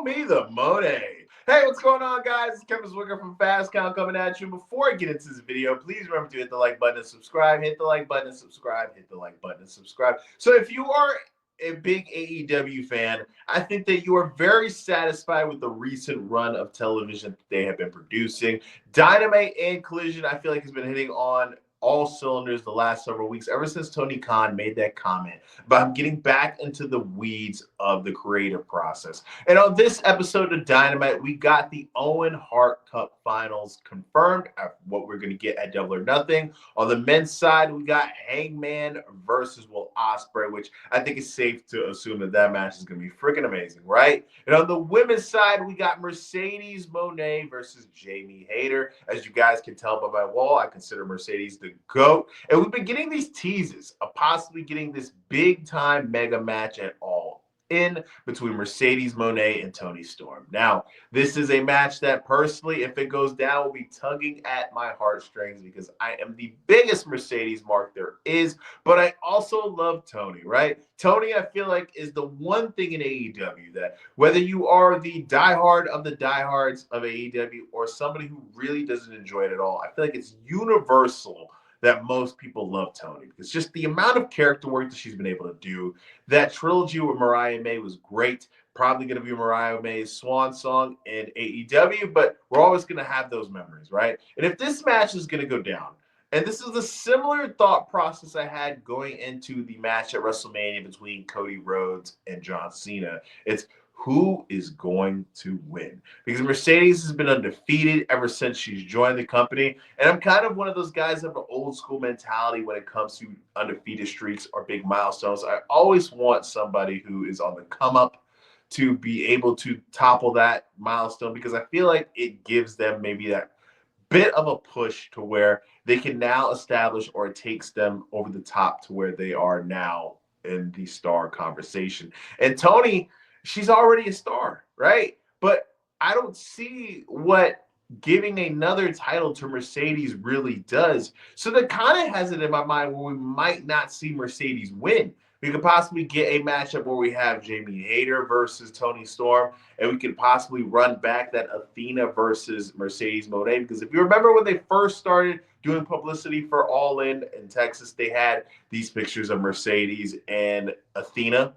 me the Mone. Hey, what's going on, guys? It's Kevin Zwicker from Fast Count coming at you. Before I get into this video, please remember to hit the like button and subscribe. Hit the like button and subscribe. Hit the like button and subscribe. So if you are a big AEW fan, I think that you are very satisfied with the recent run of television that they have been producing. Dynamite and Collision, I feel like, has been hitting on all cylinders the last several weeks, ever since Tony Khan made that comment about getting back into the weeds of the creative process. And on this episode of Dynamite, we got the Owen Hart Cup Finals confirmed, what we're going to get at Double or Nothing. On the men's side, we got Hangman versus Will Ospreay, which I think is safe to assume that that match is going to be freaking amazing, right? And on the women's side, we got Mercades Mone versus Jamie Hayter. As you guys can tell by my wall, I consider Mercedes the GOAT. And we've been getting these teases of possibly getting this big-time mega match at All In between Mercades Mone and Toni Storm. Now, this is a match that personally, if it goes down, will be tugging at my heartstrings because I am the biggest Mercedes mark there is, but I also love Toni, right? Toni, I feel like, is the one thing in AEW that whether you are the diehard of the diehards of AEW or somebody who really doesn't enjoy it at all, I feel like it's universal that most people love Toni. It's just the amount of character work that she's been able to do. That trilogy with Mariah May was great. Probably going to be Mariah May's swan song in AEW, but we're always going to have those memories, right? And if this match is going to go down, and this is a similar thought process I had going into the match at WrestleMania between Cody Rhodes and John Cena, it's who is going to win? Because Mercedes has been undefeated ever since she's joined the company. And I'm kind of one of those guys that have an old school mentality when it comes to undefeated streaks or big milestones. I always want somebody who is on the come up to be able to topple that milestone because I feel like it gives them maybe that bit of a push to where they can now establish, or it takes them over the top to where they are now in the star conversation. And Toni, she's already a star, right? But I don't see what giving another title to Mercedes really does. So that kind of has it in my mind where we might not see Mercedes win. We could possibly get a matchup where we have Jamie Hayter versus Toni Storm, and we could possibly run back that Athena versus Mercedes Mone. Because if you remember when they first started doing publicity for All In Texas, they had these pictures of Mercedes and Athena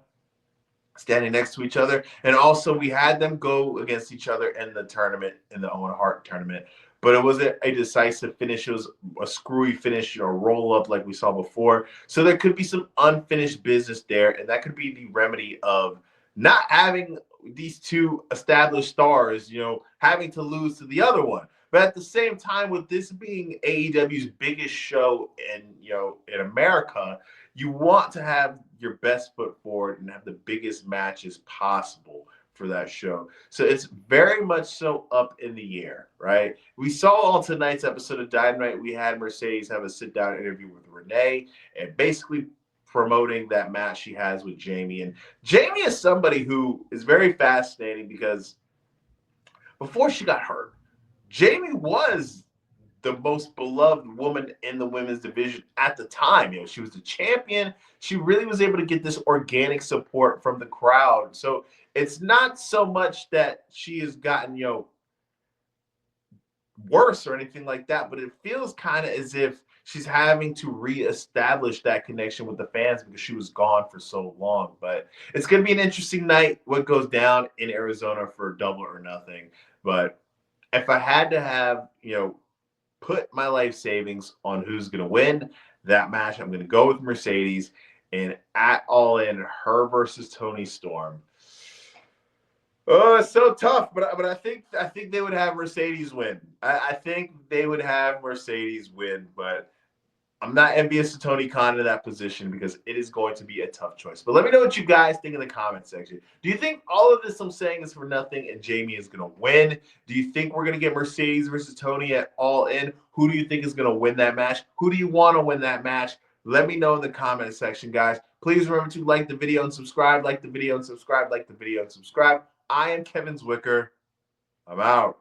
standing next to each other. And also we had them go against each other in the tournament, in the Owen Hart tournament. But it wasn't a decisive finish. It was a screwy finish or roll up like we saw before. So there could be some unfinished business there. And that could be the remedy of not having these two established stars, having to lose to the other one. But at the same time, with this being AEW's biggest show in America, you want to have your best foot forward and have the biggest matches possible for that show. So it's very much so up in the air, right? We saw on tonight's episode of Dynamite, we had Mercedes have a sit-down interview with Renee and basically promoting that match she has with Jamie. And Jamie is somebody who is very fascinating because before she got hurt, Jamie was the most beloved woman in the women's division at the time. She was the champion. She really was able to get this organic support from the crowd. So it's not so much that she has gotten, worse or anything like that, but it feels kind of as if she's having to reestablish that connection with the fans because she was gone for so long. But it's going to be an interesting night, what goes down in Arizona for Double or Nothing. But if I had to have, put my life savings on who's going to win that match, I'm going to go with Mercedes. And at All In, her versus Toni Storm. Oh, it's so tough, but I think they would have Mercedes win. I think they would have Mercedes win, but I'm not envious of Tony Khan in that position because it is going to be a tough choice. But let me know what you guys think in the comment section. Do you think all of this I'm saying is for nothing and Jamie is going to win? Do you think we're going to get Mercedes versus Toni at All In? Who do you think is going to win that match? Who do you want to win that match? Let me know in the comment section, guys. Please remember to like the video and subscribe, like the video and subscribe, like the video and subscribe. I am Kevin Zwicker. I'm out.